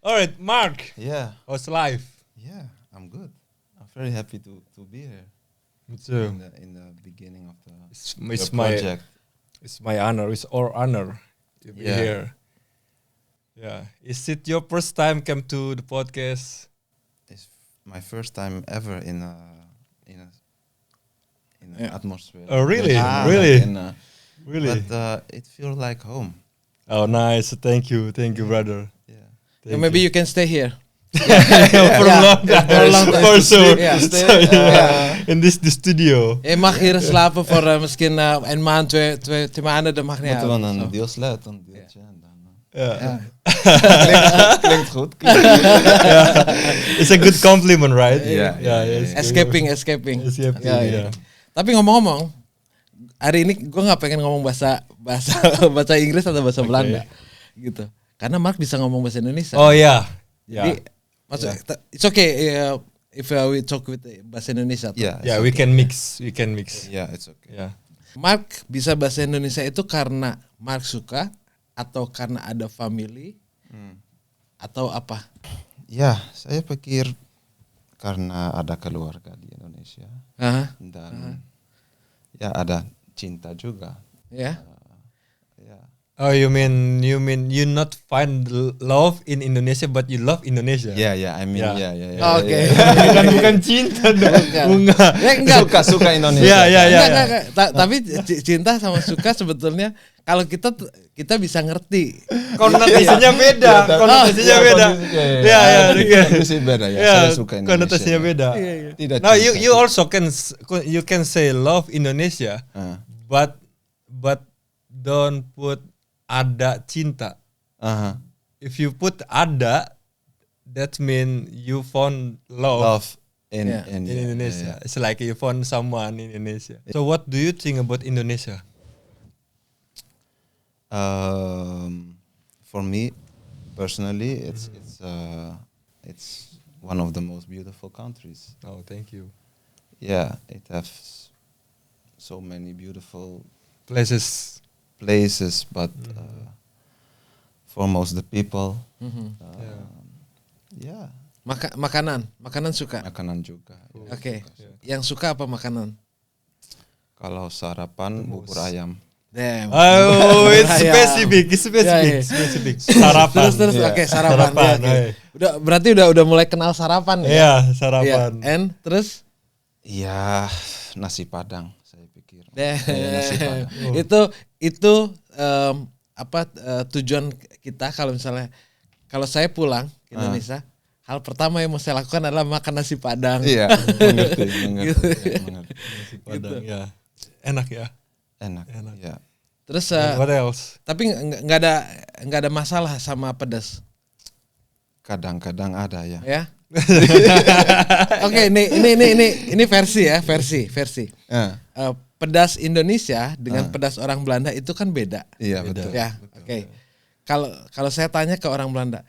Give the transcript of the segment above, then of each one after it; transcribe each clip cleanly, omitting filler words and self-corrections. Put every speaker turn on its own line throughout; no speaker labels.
Alright, Mark.
Yeah,
How's life?
yeah, I'm good. I'm very happy to be here
Me too.
in the beginning of the
It's
your
my
project.
it's my honor. It's our honor to be
Yeah.
here. Yeah. Is it your first time come to the podcast?
It's my first time ever in an
Yeah.
atmosphere.
Oh, really?
Yeah,
Really?
But it feels like home.
Oh, nice. Thank you, brother.
Yeah.
Thank
Maybe you can stay here.
for a long time.
For a long time.
For sure.
Ja.
So, in the studio.
Je mag hier slapen voor misschien een maand, twee maanden, dat mag niet
Moeten we
uit.
een deel sluiten, een deeltje en dan.
Yeah.
Klinkt goed.
It's a good compliment, right?
Yeah, yeah.
Escaping.
Yeah.
Ya. Tapi ngomong-ngomong, hari ini gue nggak pengen ngomong bahasa Inggris atau bahasa Belanda, gitu. Karena Mark bisa ngomong bahasa Indonesia.
Oh yeah.
Jadi, maksudnya, it's okay if we talk with bahasa Indonesia.
Yeah.
Yeah,
it's
we
okay.
can mix.
Yeah, it's okay.
Yeah.
Mark bisa bahasa Indonesia itu karena Mark suka atau karena ada family atau apa?
Ya, saya pikir karena ada keluarga di Indonesia dan ya ada cinta juga.
Ya.
Ya.
Oh, you mean you not find love in Indonesia, but you love Indonesia?
Ya, I mean,
Yeah.
ya.
Oke.
bukan cinta dong. Bunga.
Enggak.
Suka Indonesia.
Ya.
Enggak. Tapi cinta sama suka sebetulnya kalau kita bisa ngerti.
Konotasinya beda. Konotasinya beda. Ya.
Konotasi beda ya. Saya suka Indonesia.
Konotasinya beda.
Tidak.
Now
cinta.
you also can say love Indonesia, but don't put ada cinta. If you put ada, that mean you found love
in
Indonesia. It's like you found someone in Indonesia. So what do you think about Indonesia?
For me personally, it's one of the most beautiful countries.
Oh, thank you.
Yeah, it has so many beautiful
Places.
but foremost the people. Yeah,
Makanan suka.
makanan juga.
Oke. Yang suka apa makanan?
Kalau sarapan bubur ayam.
Damn.
Oh, it's
Ayam.
specific. Sarapan.
Terus
Iya.
oke, sarapan.
Sarapan,
Ya, oke.
oke.
Berarti udah mulai kenal sarapan ya?
Iya, sarapan.
Iya. And terus
Ya, nasi padang saya pikir.
Damn.
Nasi padang.
itu tujuan kita kalau misalnya kalau saya pulang ke Indonesia, hal pertama yang mau saya lakukan adalah makan nasi padang.
Iya, mengerti.
Nasi Padang, ya. Enak ya.
Enak. Ya.
Terus
What else?
tapi nggak ada masalah sama pedas,
Kadang-kadang ada ya.
ya. Oke, ini versi. Pedas Indonesia dengan pedas orang Belanda itu kan beda.
Iya, betul.
Ya, oke. Kalau saya tanya ke orang Belanda,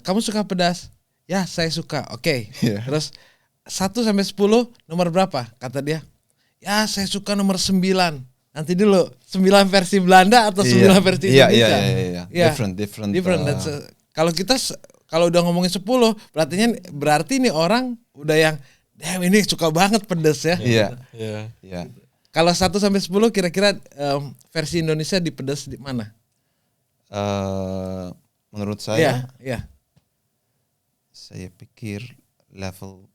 kamu suka pedas? Ya, saya suka. Oke.
Iya.
Terus 1 sampai 10 nomor berapa? Kata dia. Ya, saya suka nomor 9. Nanti dulu 9 versi Belanda atau 9 versi Indonesia?
Iya.
Ya.
Different.
Kalau udah ngomongin 10, berarti nih orang udah yang damn ini suka banget pedas ya.
Iya.
Ya.
Kalau 1 sampai 10 kira-kira versi Indonesia di pedas di mana?
Menurut saya,
Iya.
saya pikir level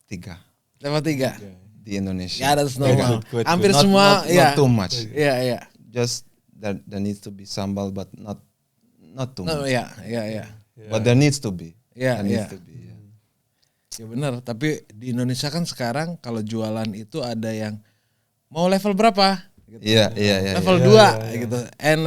3
Level 3.
di Indonesia.
Ya, that's normal.
Good.
Hampir
Not-
semua
not
ya.
too much.
Iya.
Just there needs to be sambal, but not too
No,
much.
ya.
But there needs to be.
Iya,
There
iya.
needs to be. Yeah.
Ya benar, tapi di Indonesia kan sekarang kalau jualan itu ada yang mau level berapa? Gitu.
Iya.
Level 2 gitu. And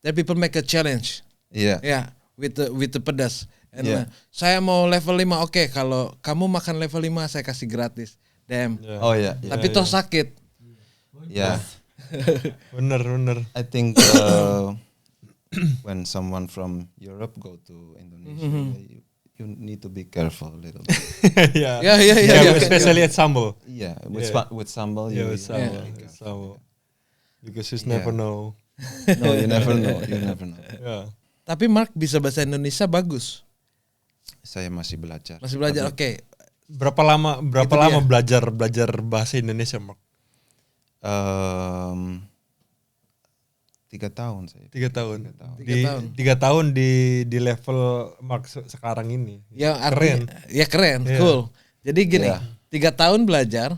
then people make a challenge.
Iya.
Ya, with the pedas. And
Yeah.
saya mau level 5. Oke, kalau kamu makan level 5 saya kasih gratis. Damn.
Oh ya.
Tapi toh sakit.
Yeah.
Bener.
I think when someone from Europe go to Indonesia, you need to be careful a little bit.
Yeah,
Yeah.
especially at sambal.
Yeah,
Yeah.
with sambal.
Yeah,
you
with
need to
sambal.
be careful.
Sambal. Because you
Yeah.
never know.
No, you never know. You never know.
Yeah.
tapi Mark bisa bahasa Indonesia bagus.
Saya masih belajar.
Masih belajar.
Tapi,
Oke.
Berapa lama belajar bahasa Indonesia, Mark?
3 tahun saya.
3 tahun.
3 tahun.
Di level Mark sekarang ini.
Ya artinya, keren,
Iya.
cool. Jadi gini,
Iya.
3 tahun belajar.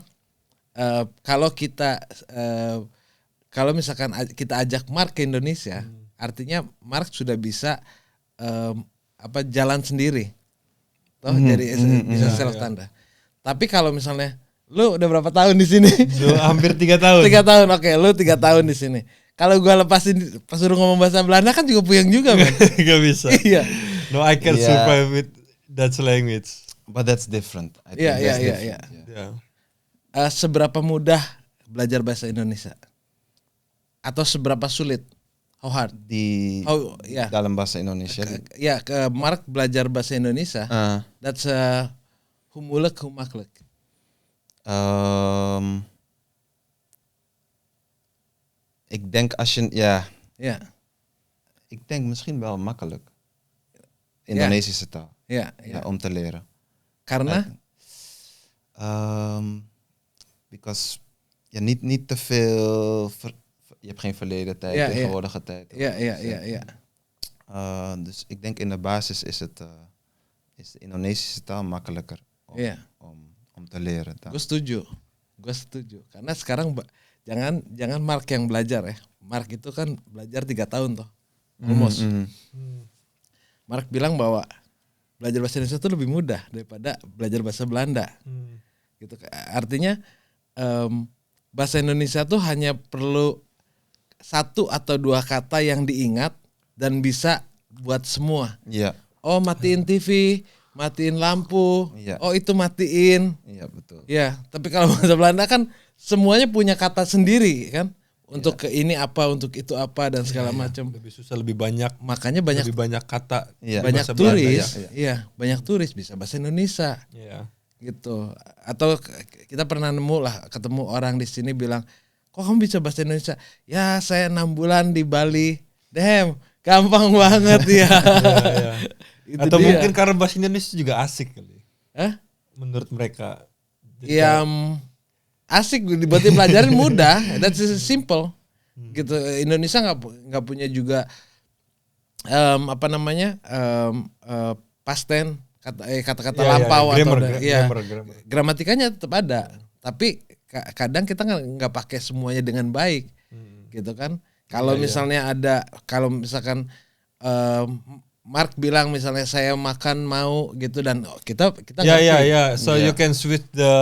Kalau misalkan kita ajak Mark ke Indonesia, artinya Mark sudah bisa jalan sendiri, toh jadi bisa self tanda. Tapi kalau misalnya lu udah berapa tahun di sini?
Hampir 3 tahun.
3 tahun, oke, lu 3 tahun di sini. Kalau gua lepasin pas suruh ngomong bahasa Belanda kan juga puyeng juga, man.
Gak bisa.
Iya.
No, I can
Yeah.
survive with that language.
But that's different. I think
Iya,
that's
iya,
different,
iya.
Yeah.
Seberapa mudah belajar bahasa Indonesia? Atau seberapa sulit? How hard? Ya.
Dalam bahasa Indonesia.
Ya, ke Mark belajar bahasa Indonesia. That's hoe moeilijk, hoe makkelijk.
Ik denk
Ja.
ik denk misschien wel makkelijk. Indonesische taal.
Ja.
Ja, om te leren.
Karena
Because niet te veel. Je hebt geen verleden tijd,
Ja,
tegenwoordige tijd.
ja.
Dus ik denk in de basis is de Indonesische taal makkelijker om te leren.
Gue setuju. Karena sekarang jangan Mark yang belajar ya. Mark itu kan belajar 3 tahun toh. Almost. Mark bilang bahwa belajar bahasa Indonesia itu lebih mudah daripada belajar bahasa Belanda. Gitu. Artinya bahasa Indonesia tuh hanya perlu 1 atau 2 kata yang diingat dan bisa buat semua.
Iya.
Oh, matiin TV, matiin lampu.
Iya.
Oh, itu matiin.
Iya, betul.
Ya, tapi kalau bahasa Belanda kan semuanya punya kata sendiri kan. Untuk ke ini apa, untuk itu apa dan segala macam.
Lebih susah, lebih banyak.
Makanya
Lebih banyak kata.
Iya.
banyak
bahasa Belanda,
turis,
ya.
iya, banyak turis bisa bahasa Indonesia
Iya.
gitu. Atau kita pernah ketemu orang di sini bilang, kok kamu bisa bahasa Indonesia? Ya, saya 6 bulan di Bali. Damn, gampang banget ya.
Iya.
Itu
Atau
dia.
mungkin karena bahasa Indonesia juga asik kali.
Hah?
Menurut mereka.
Ya asik, dibuatin pelajarin mudah. That's simple. Gitu. Indonesia nggak punya juga past tense, kata-kata lampau
grammar,
atau
grammar.
gramatikanya tetap ada. Tapi kadang kita nggak pakai semuanya dengan baik, gitu kan? Kalau misalkan Mark bilang misalnya saya makan mau gitu dan kita ngerti.
So you can switch the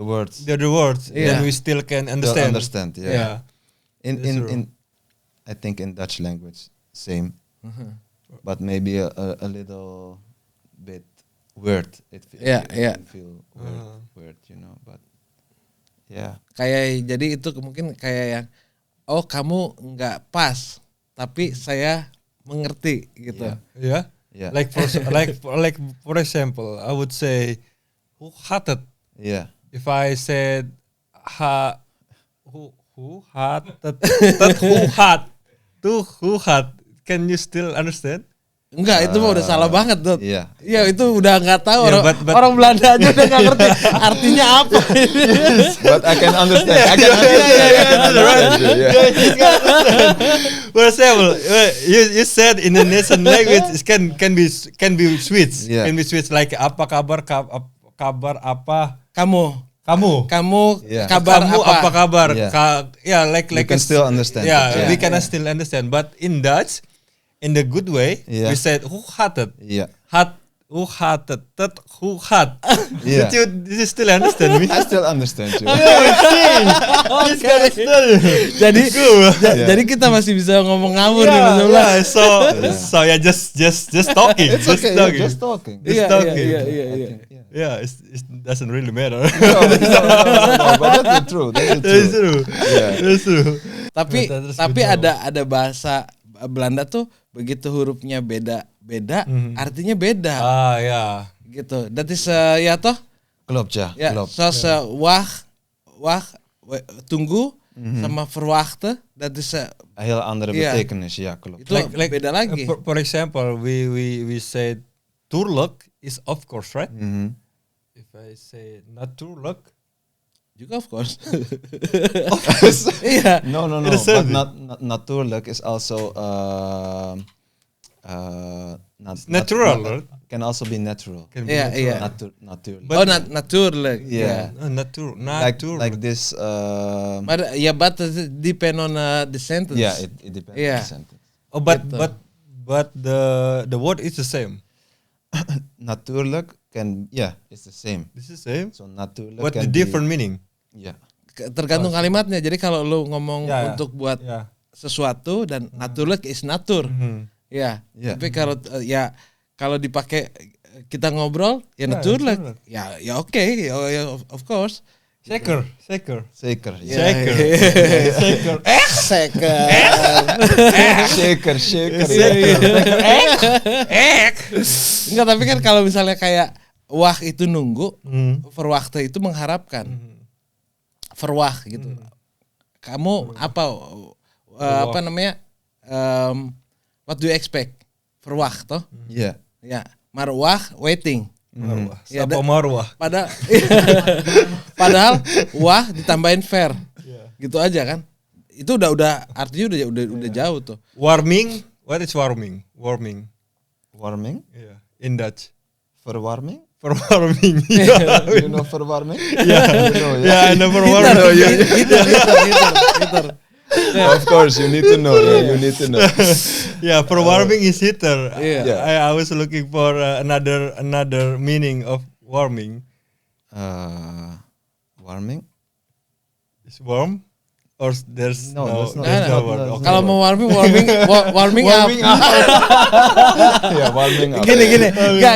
words.
the words,
Yeah.
then we still can
Still
understand.
understand, yeah.
Yeah.
In I think in Dutch language same, but maybe a little bit weird. It can feel weird, you know. But yeah.
Kayak jadi itu mungkin kayak yang kamu nggak pas, tapi saya mengerti gitu.
Yeah.
Yeah.
Like for example, I would say who-hearted.
Yeah.
If I said who-hearted, who-heart, can you still understand?
Enggak, itu mah udah salah banget tuh.
Iya.
Iya, itu udah nggak tahu
Yeah,
orang,
but-
orang Belanda aja udah nggak ngerti artinya apa.
But I can understand. I can
For example, you said Indonesian language can be switched.
Yeah.
Can be switched like apa kabar apa
Kamu
Yeah.
kabar
kamu
apa?
kabar?
Yeah.
Like
You can still understand.
Yeah,
it.
we can still understand. But in Dutch, in the good way,
Yeah.
we said who-hearted.
Yeah.
Who-hearted, who-heart.
Yeah.
Did you still understand me?
I still understand you.
Jadi jadi kita masih bisa ngomong ngawur di bahasa Belanda.
So yeah, just talking.
It's okay.
talking.
Just talking.
Just talking.
Iya.
Yeah, it doesn't really matter.
No, but that's the truth. That's the
That's
truth.
true.
Yeah.
That's true.
Tapi
Terus
tapi
gitu.
ada bahasa Belanda tuh begitu hurufnya beda artinya beda
Yeah.
gitu. Dat is ya toh?
Klopt, ja.
Ya,
Klopt.
zoals wacht, tunggu. sama verwachten, dat is
Heel andere betekenis, ja klopt.
itu beda lagi.
For example, we say turluk is of course, right? If I say natuurlijk,
Juga of course.
Yeah. No.
It is
But
same.
natuurlijk is also
natural, right?
can also be natural.
Can be
Yeah,
natural.
yeah.
Natuurlijk.
Natuurlijk.
Yeah.
Natural.
Like this.
But it depend on the sentence.
Yeah, it depends
Yeah.
on the sentence.
Oh, but
Gitu.
but the word is the same.
Natuurlijk it's the same.
This is same.
So natuurlijk
But
can
the different meaning.
Yeah.
Tergantung kalimatnya. Jadi kalau lu ngomong
Ya,
untuk buat
ya.
sesuatu dan natuurlijk is natur. Ya.
Ya.
Tapi kalau dipakai kita ngobrol ya
Ya,
natuurlijk.
natuurlijk.
Ya oke, ya, of course.
Zeker.
Zeker.
Zeker.
Yeah.
Zeker.
Enggak, tapi kan kalau misalnya kayak wah itu nunggu, verwachten itu mengharapkan. Verwah gitu. Kamu apa namanya? What do you expect? Verwah toh?
Yeah.
Ya, marwah waiting.
Marwah.
Ya,
Sapa marwah.
Padahal wah ditambahin fair. Gitu aja kan. Itu udah artinya udah jauh tuh.
Warming. What is warming? Warming.
Warming?
Yeah. In Dutch.
Verwarming?
Verwarming.
You know verwarming?
Yeah.
You know,
Yeah, I know verwarming.
Heater.
Of course, you need to know. Yeah, you need to know.
Yeah, verwarming is heater.
Yeah.
I was looking for another meaning of warming.
Warming?
Is warm? Or there's
No,
no,
that's not-
there's no
that's not-
word.
that's
Okay.
Kalau mau warming up.
Yeah, warming up.
Gini. Enggak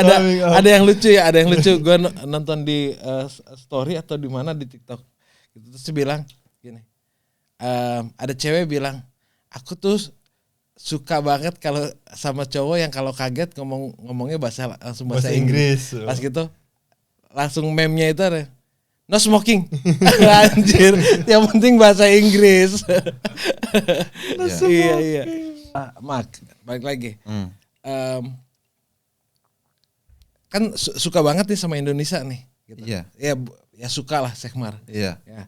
Warming up.
ada yang lucu ya, ada yang lucu. Gue nonton di story atau di mana di TikTok. Gitu terus dia bilang gini. Ada cewek bilang, "Aku tuh suka banget kalau sama cowok yang kalau kaget ngomongnya langsung bahasa Inggris." Pas gitu langsung meme-nya itu ada no smoking. Anjir, yang penting bahasa Inggris. Iya. Mak, balik lagi. Kan suka banget nih sama Indonesia nih gitu.
Iya.
Ya suka lah Sekmar.
Iya.
Ya.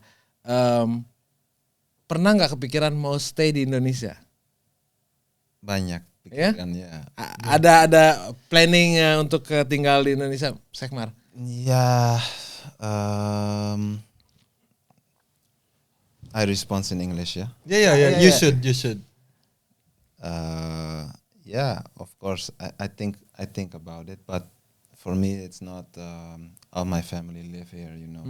Pernah nggak kepikiran mau stay di Indonesia?
Banyak
Ya?
pikirannya.
Ada planning untuk tinggal di Indonesia, Sekmar?
Yeah, I respond in English, yeah.
Yeah. You should.
Yeah, of course. I think about it, but for me, it's not. All my family live here, you know.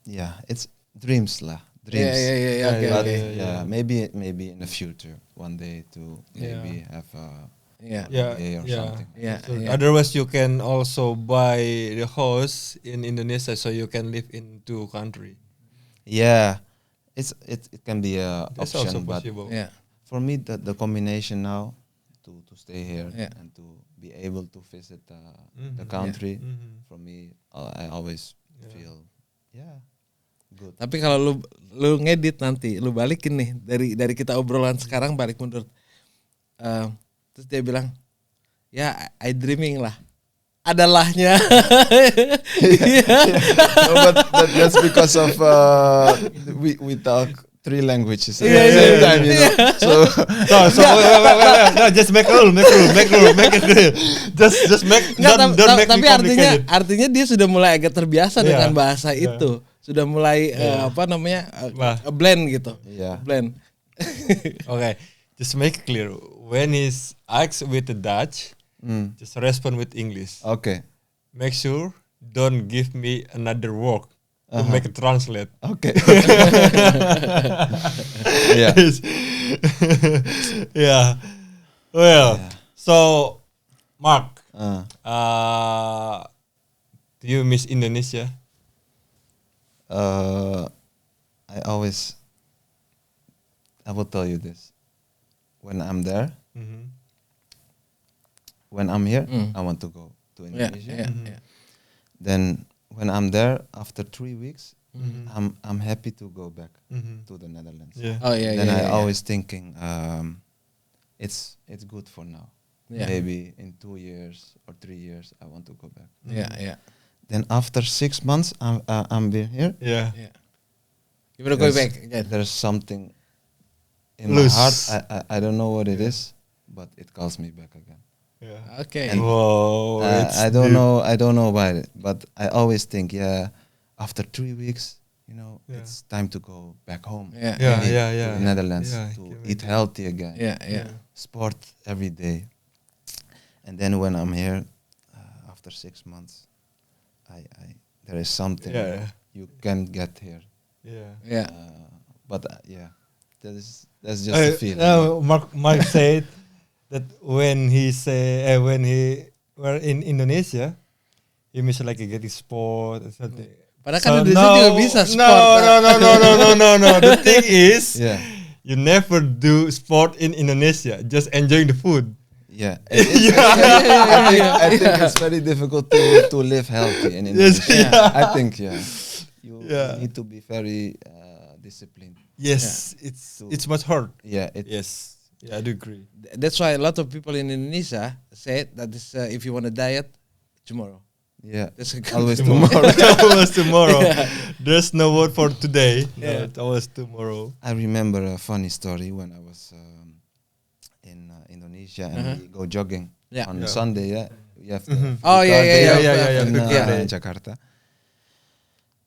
Yeah, it's dreams lah. Dreams.
Yeah.
But
Okay.
yeah, maybe in the future, one day to maybe have a
Yeah.
day or something.
Yeah.
Otherwise, you can also buy the house in Indonesia, so you can live in two country.
Yeah, it can be a
That's also
option, but
possible.
Yeah.
for me the combination now to stay here
Yeah.
and to be able to visit the
Mhm.
country,
Mhm.
for me I always
Yeah.
feel good.
Tapi kalau lu ngedit nanti, lu balikin nih dari kita obrolan sekarang balik mundur. Terus dia bilang, ya I dreaming lah. Adalahnya.
No, but that's because of we talk 3 languages at the
Yeah,
same time, you know.
So wait. No, just make rule, make it clear. Just make
Enggak,
don't make
tapi
me complicated.
artinya dia sudah mulai agak terbiasa
Yeah.
dengan bahasa itu. Sudah mulai blend gitu.
Yeah.
Blend.
Okay, just make it clear. When he's asked with the Dutch, just respond with English.
Okay.
Make sure don't give me another word to make it translate.
Okay. Yeah.
Yeah. Well, so Mark, do you miss Indonesia?
I will tell you this. When I'm there, when I'm here, I want to go to Indonesia.
Yeah.
Then when I'm there after 3 weeks, I'm happy to go back to the Netherlands.
Yeah.
Oh yeah.
Then
yeah,
I always thinking, it's good for now.
Yeah.
Maybe in 2 years or 3 years I want to go back.
Yeah.
Then after 6 months I'm been here.
Yeah.
You wanna go
There's-
back again?
There's something in
Loose.
my heart. I don't know what it is, but it calls me back again.
Yeah.
Okay.
And-
Whoa. it's
I don't
deep.
know. I don't know why, but I always think, after 3 weeks,
Yeah.
it's time to go back home.
Yeah.
Yeah,
Maybe
yeah,
to
yeah.
the Netherlands
Yeah,
to
can
eat
imagine.
healthy again.
Yeah.
Sport every day. And then when I'm here, after 6 months, I there is something
Yeah.
you can't get here.
Yeah.
Yeah.
But that's just a feeling.
Mark said that when he were in Indonesia, he mentioned like getting sport and something.
Padahal kan Indonesia juga bisa sport.
No. The thing is,
Yeah.
you never do sport in Indonesia. Just enjoying the food.
Yeah, I think it's very difficult to live healthy in
Yes,
Indonesia.
yeah.
I think you
Yeah.
need to be very disciplined.
Yes, it's much hard.
Yeah,
Yes, yeah, I do agree.
That's why a lot of people in Indonesia say that is if you want to diet tomorrow.
yeah.
That's a good
Always
Tomorrow,
tomorrow.
always tomorrow.
Yeah.
There's no word for today. No,
Yeah.
it's always tomorrow.
I remember a funny story when I was in Indonesia and we go jogging
Yeah.
on
Yeah.
Sunday. Yeah, you have
Oh, yeah, yeah,
yeah,
in,
yeah.
in Jakarta.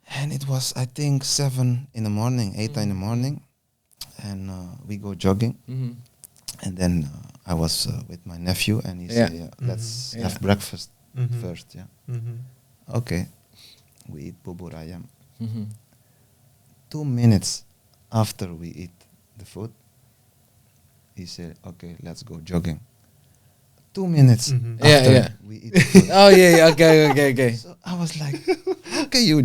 And it was I think 7 in the morning, 8 in the morning, and we go jogging.
Mhm.
And then I was with my nephew, and he
Yeah.
said, "Let's
Yeah.
have breakfast
Mhm.
first." Yeah,
Mhm.
okay. We eat bubur ayam.
Mhm.
2 minutes after we eat the food, he said, "Okay, let's go jogging." 2 minutes
Mhm.
Yeah,
after
yeah.
we eat the food.
Oh yeah. Okay.
So I was like, "How can you?"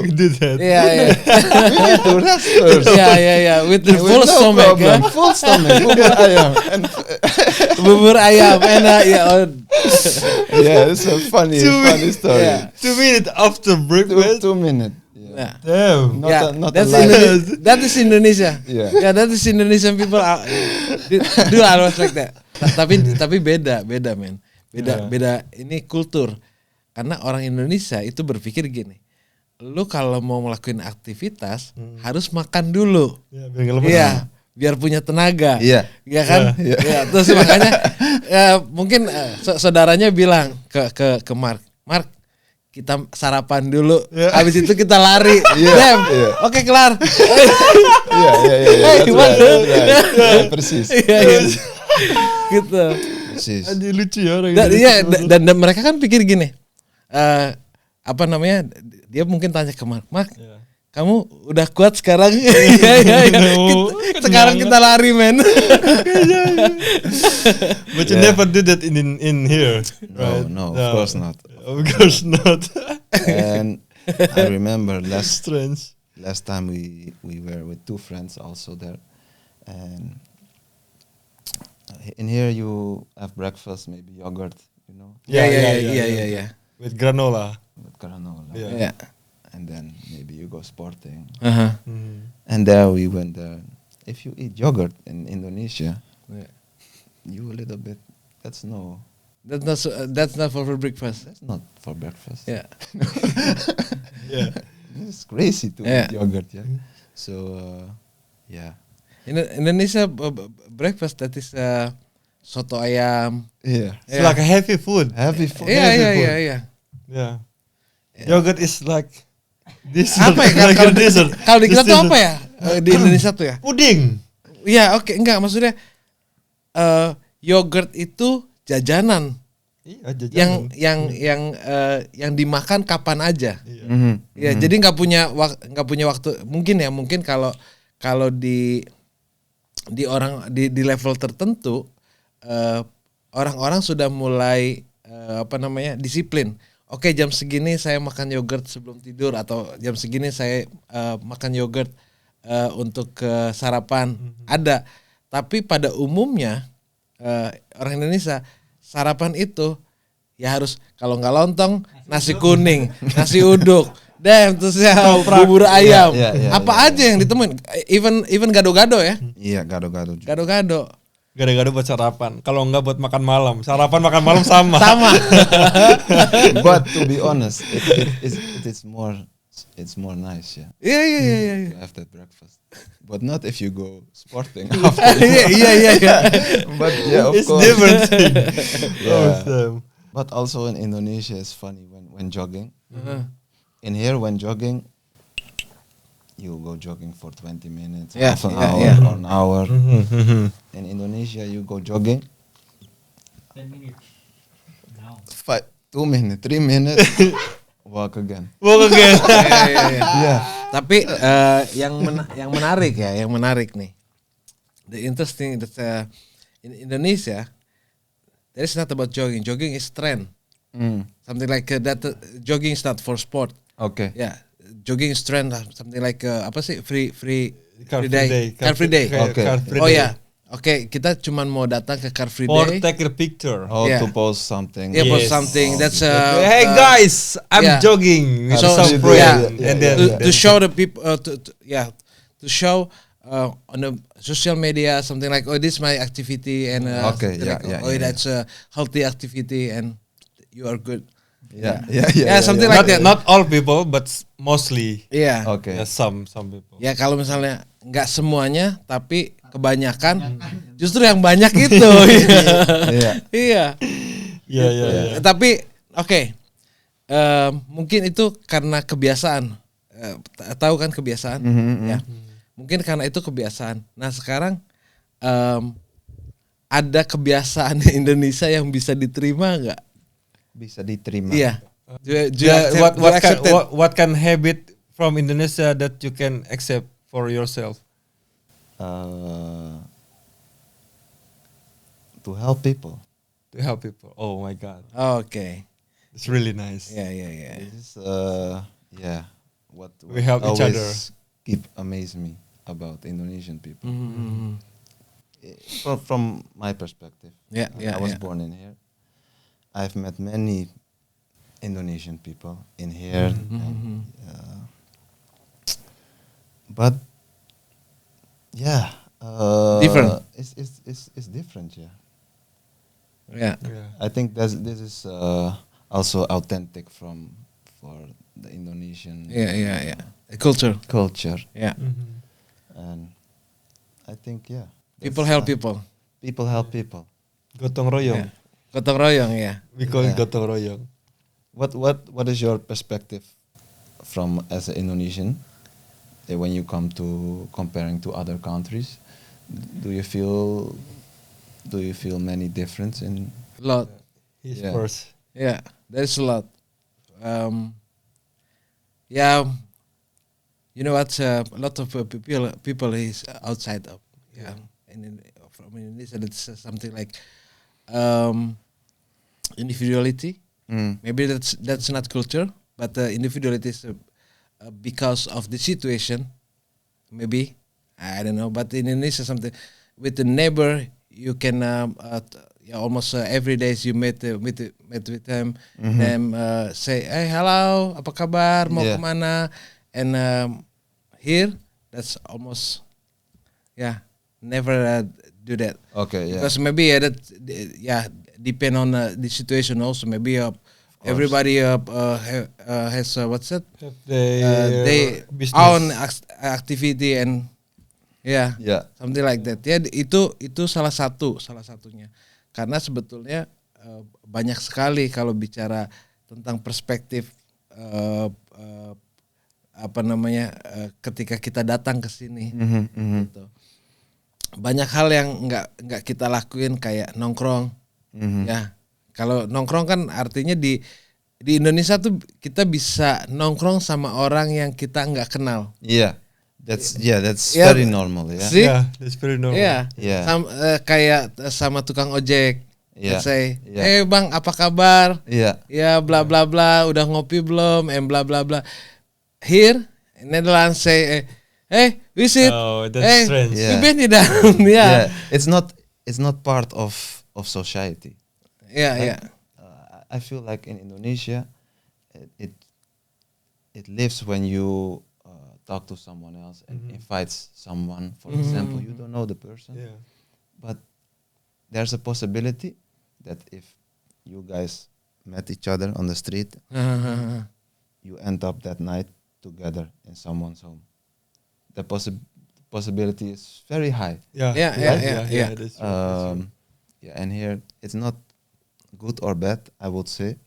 You did that.
Yeah.
We need to rest first.
Yeah. With the
With
full
no
stomach,
problem.
yeah?
Full stomach, bubur ayam. And
Bubur ayam and
yeah, it's a funny story.
Yeah.
2 minutes after breakfast.
2 minutes.
Yeah.
Damn.
Not
that's
a lie.
that is Indonesia.
Yeah.
That is Indonesian people. Do always like that. Tapi beda men. Beda ini kultur. Karena orang Indonesia itu berpikir gini. Lu kalau mau melakukan aktivitas harus makan dulu.
Ya, biar nggak lemes.
Iya, biar punya tenaga.
Iya.
Iya kan?
Iya.
Iya, terus makanya mungkin saudaranya bilang ke Mark, kita sarapan dulu.
Iya.
Habis itu kita lari.
Iya,
Damn.
iya.
Oke, kelar.
Iya. That's
Gimana?
right. Yeah, persis.
Iya. Gitu.
Persis.
Anjir lucu ya orang
Dan,
Indonesia.
iya, dan mereka kan pikir gini. Apa namanya? Dia mungkin tanya ke Mark,
Ya.
kamu udah kuat sekarang? Iya.
No,
Sekarang kita lari, men.
But you never do that in here. Right?
No, of course not.
Of course not.
And I remember
Strange.
last time we were with 2 friends also there, and in here you have breakfast, maybe yogurt,
Iya.
With granola.
with granola,
Yeah.
Iya.
and then maybe you go sporting.
Aha.
Mhm.
And there we went there. If you eat yogurt in Indonesia,
Yeah.
you a little bit. That's
That's not for breakfast.
not for breakfast.
Yeah.
Yeah.
It's crazy to
Yeah.
eat yogurt. Yeah. So yeah.
In Indonesia breakfast that is soto ayam.
Yeah.
It's like a heavy food.
Heavy food.
Iya.
Yeah. Yogurt is like dessert.
Apa ya
like a dessert.
kalau di kita tuh
Dessert.
apa ya? Di Indonesia tuh ya?
Puding.
Iya, oke, enggak maksudnya yogurt itu jajanan
Iya, jajanan.
yang dimakan kapan aja.
Iya.
Mhm.
Ya, jadi nggak punya waktu. Mungkin kalau di level tertentu orang-orang sudah mulai disiplin. Oke, jam segini saya makan yogurt sebelum tidur atau jam segini saya makan yogurt untuk sarapan. Ada. Tapi pada umumnya orang Indonesia sarapan itu ya harus kalau nggak lontong nasi kuning, nasi uduk, terus ya bubur ayam, apa aja yang ditemuin, even gado-gado ya.
Iya, gado-gado juga.
Gado-gado.
Gado-gado buat sarapan. Kalau enggak buat makan malam. Sarapan makan malam sama.
But to be honest, it's more nice, yeah.
Iya.
To have that breakfast. But not if you go sporting.
Iya.
But yeah, of
It's
course.
different thing.
Yeah.
Awesome.
But also in Indonesia, it's funny when jogging. In here, when jogging, you go jogging for 20 minutes, half an hour, or an hour. In Indonesia, you go jogging
10 minutes. Now.
2 minutes, 3 minutes, walk again.
Walk again.
Yeah.
Tapi yang menarik nih. The interesting that in Indonesia, that is not about jogging. Jogging is trend. Something like that. Jogging is not for sport.
Okay.
Yeah, jogging is trend. Something like apa sih? Free
Car
day. Car free day.
Okay.
Oh ya. Oke, kita cuman mau datang ke Car Free
Or
Day.
take a picture.
How
Yeah.
to post something.
Yeah, post
Yes.
something. That's
Hey guys, I'm
yeah.
jogging with
So,
some
yeah,
friend.
yeah,
And then
to show the people to show on the social media something like, oh, this is my activity, and
Okay,
something
yeah,
like,
yeah.
that's a healthy activity and you are good.
Yeah,
something
not,
like that.
not all people, but mostly.
Iya.
Okay.
Yeah, some people.
Ya kalau misalnya nggak semuanya tapi kebanyakan justru yang banyak itu.
Iya.
Iya.
Yeah.
Tapi oke. Mungkin itu karena kebiasaan. Tahu kan kebiasaan? Ya. Mungkin karena itu kebiasaan. Nah, sekarang ada kebiasaan Indonesia yang bisa diterima nggak?
Bisa diterima.
Iya.
What kind habit from Indonesia that you can accept for yourself?
To help people.
To help people. Oh my God,
Oke.
it's really nice.
Ya.
This is what
We help each
always
other.
keep amaze me about Indonesian people.
Mhm.
From my perspective,
Yeah,
I was
yeah.
born in here. I've met many Indonesian people in here, and, but yeah,
Different.
It's different, yeah.
Ya.
Yeah.
I think this is also authentic for the Indonesian
Ya. Culture.
culture,
Ya.
and I think
People
that's,
help people.
people help people.
Gotong royong.
Ya. Gotong royong ya.
We call it
Yeah.
gotong royong.
What is your perspective from as an Indonesian when you come to comparing to other countries? Do you feel many difference in?
Lot.
He's
Yeah.
first.
Yeah, there's a lot. Yeah, you know what? A lot of people is outside of from Indonesia. That's something like individuality. Maybe that's not culture, but individuality is because of the situation. Maybe I don't know. But in Indonesia, something with the neighbor, you can almost every day you meet with them, them say, hey, hello, apa kabar, mau
Yeah.
kemana, and here that's almost never do that.
Okay, yeah.
Because maybe depend on the situation also. Maybe everybody has what's that? They
business.
own activity and
Yeah.
something like that. Ya itu salah satunya. Karena sebetulnya banyak sekali kalau bicara tentang perspektif ketika kita datang ke sini. Gitu. Banyak hal yang nggak kita lakuin kayak nongkrong. Ya, kalau nongkrong kan artinya di Indonesia tuh kita bisa nongkrong sama orang yang kita nggak kenal.
Yeah. That's
Yeah.
very normal, yeah.
See?
Yeah, that's very normal.
Iya.
Yeah.
Kayak sama tukang ojek.
Yeah.
Let's say,
Yeah.
Bang, apa kabar?
Yeah.
Ya bla bla bla, udah ngopi belum? Bla bla bla. Here in Netherlands say, hey, visit.
Oh, that's strange.
Yeah.
You been in down?
Yeah. It's not part of society.
Yeah.
I feel like in Indonesia, it lives when you talk to someone else and invites someone. For example, you don't know the person, but there's a possibility that if you guys met each other on the street, you end up that night together in someone's home. The possibility is very high.
Yeah.
That's true.
Yeah, and here it's not good or bad, I would say.